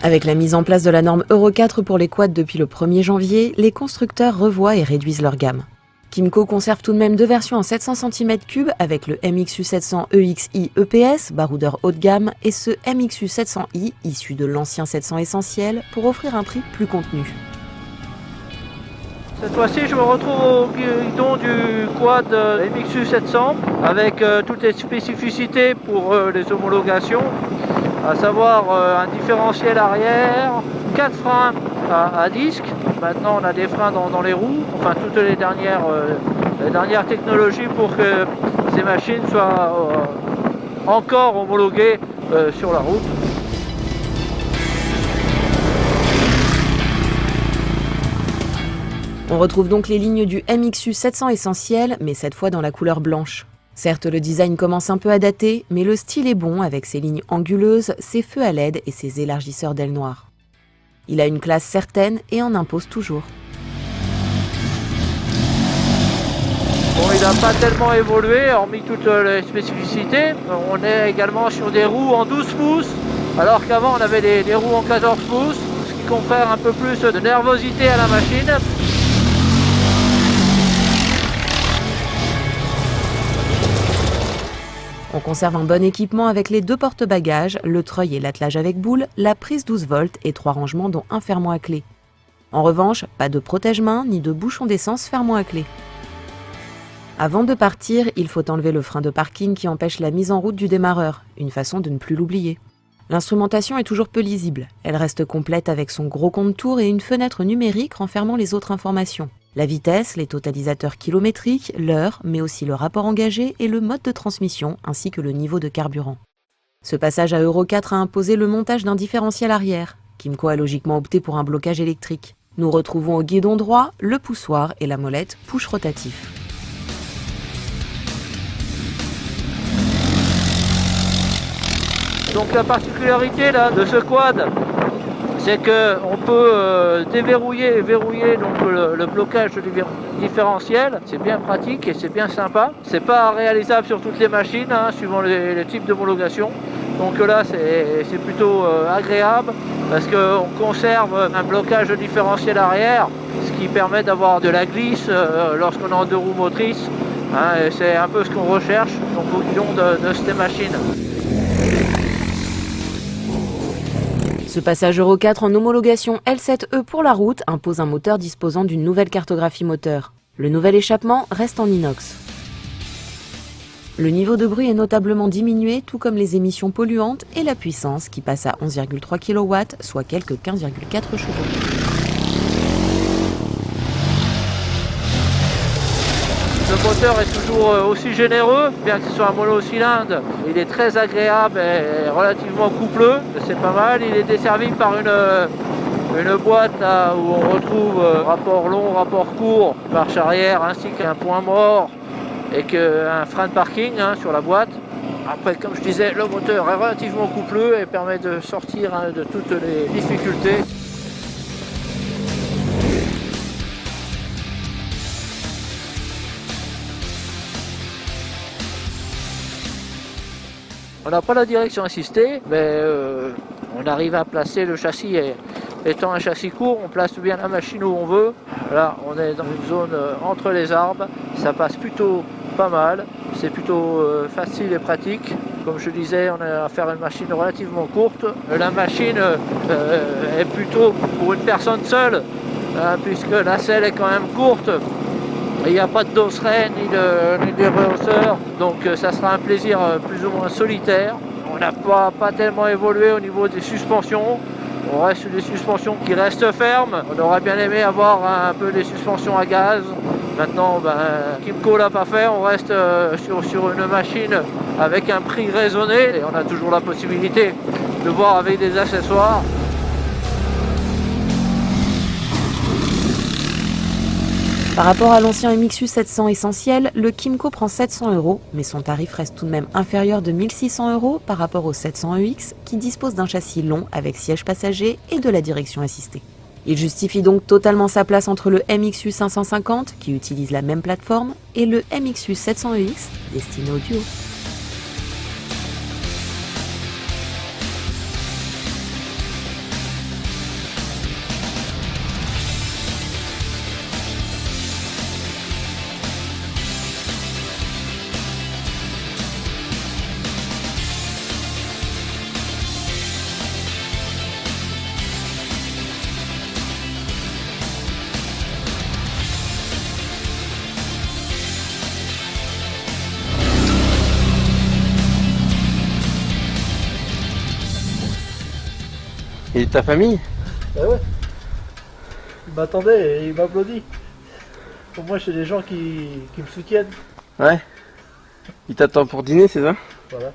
Avec la mise en place de la norme Euro 4 pour les quads depuis le 1er janvier, les constructeurs revoient et réduisent leur gamme. Kymco conserve tout de même deux versions en 700 cm3 avec le MXU 700 EXI EPS, baroudeur haut de gamme, et ce MXU 700i issu de l'ancien 700 essentiel pour offrir un prix plus contenu. Cette fois-ci, je me retrouve au guidon du quad MXU 700 avec toutes les spécificités pour les homologations, à savoir un différentiel arrière, 4 freins à disque. Maintenant, on a des freins dans les roues, enfin toutes les dernières technologies pour que ces machines soient encore homologuées sur la route. On retrouve donc les lignes du MXU 700 essentiel, mais cette fois dans la couleur blanche. Certes, le design commence un peu à dater, mais le style est bon avec ses lignes anguleuses, ses feux à LED et ses élargisseurs d'ailes noires. Il a une classe certaine et en impose toujours. Bon, il n'a pas tellement évolué, hormis toutes les spécificités. On est également sur des roues en 12 pouces, alors qu'avant on avait des roues en 14 pouces, ce qui confère un peu plus de nervosité à la machine. On conserve un bon équipement avec les deux porte-bagages, le treuil et l'attelage avec boule, la prise 12 volts et 3 rangements dont un fermoir à clé. En revanche, pas de protège-main ni de bouchon d'essence fermoir à clé. Avant de partir, il faut enlever le frein de parking qui empêche la mise en route du démarreur, une façon de ne plus l'oublier. L'instrumentation est toujours peu lisible. Elle reste complète avec son gros compte tours et une fenêtre numérique renfermant les autres informations. La vitesse, les totalisateurs kilométriques, l'heure, mais aussi le rapport engagé et le mode de transmission, ainsi que le niveau de carburant. Ce passage à Euro 4 a imposé le montage d'un différentiel arrière. Kymco a logiquement opté pour un blocage électrique. Nous retrouvons au guidon droit le poussoir et la molette push rotatif. Donc la particularité là, de ce quad, c'est qu'on peut déverrouiller et verrouiller donc, le blocage du différentiel. C'est bien pratique et c'est bien sympa. C'est pas réalisable sur toutes les machines, hein, suivant les types d'homologation. Donc là, c'est plutôt agréable parce qu'on conserve un blocage de différentiel arrière, ce qui permet d'avoir de la glisse lorsqu'on est en deux roues motrices. Hein, et c'est un peu ce qu'on recherche donc, au guidon de ces machines. Ce passage Euro 4 en homologation L7E pour la route impose un moteur disposant d'une nouvelle cartographie moteur. Le nouvel échappement reste en inox. Le niveau de bruit est notablement diminué, tout comme les émissions polluantes et la puissance qui passe à 11,3 kW, soit quelques 15,4 chevaux. Le moteur est toujours aussi généreux, bien que ce soit un monocylindre. Il est très agréable et relativement coupleux, c'est pas mal. Il est desservi par une boîte là, où on retrouve rapport long, rapport court, marche arrière, ainsi qu'un point mort et qu'un frein de parking hein, sur la boîte. Après, comme je disais, le moteur est relativement coupleux et permet de sortir hein, de toutes les difficultés. On n'a pas la direction assistée, mais on arrive à placer le châssis. Et étant un châssis court, on place bien la machine où on veut. Là, on est dans une zone entre les arbres. Ça passe plutôt pas mal. C'est plutôt facile et pratique. Comme je disais, on a à faire une machine relativement courte. La machine est plutôt pour une personne seule, hein, puisque la selle est quand même courte. Il n'y a pas de dosseret ni de rehausseur, donc ça sera un plaisir plus ou moins solitaire. On n'a pas tellement évolué au niveau des suspensions. On reste sur des suspensions qui restent fermes. On aurait bien aimé avoir un peu des suspensions à gaz. Maintenant, Kymco l'a pas fait. On reste sur une machine avec un prix raisonné. Et on a toujours la possibilité de voir avec des accessoires. Par rapport à l'ancien MXU 700 essentiel, le Kymco prend 700 €, mais son tarif reste tout de même inférieur de 1600 € par rapport au 700 EX, qui dispose d'un châssis long avec siège passager et de la direction assistée. Il justifie donc totalement sa place entre le MXU 550, qui utilise la même plateforme, et le MXU 700 EX, destiné au duo. Et ta famille? Ah ouais. Il m'attendait et il m'applaudit. Pour moi, c'est des gens qui me soutiennent. Ouais. Il t'attend pour dîner, c'est ça? Voilà.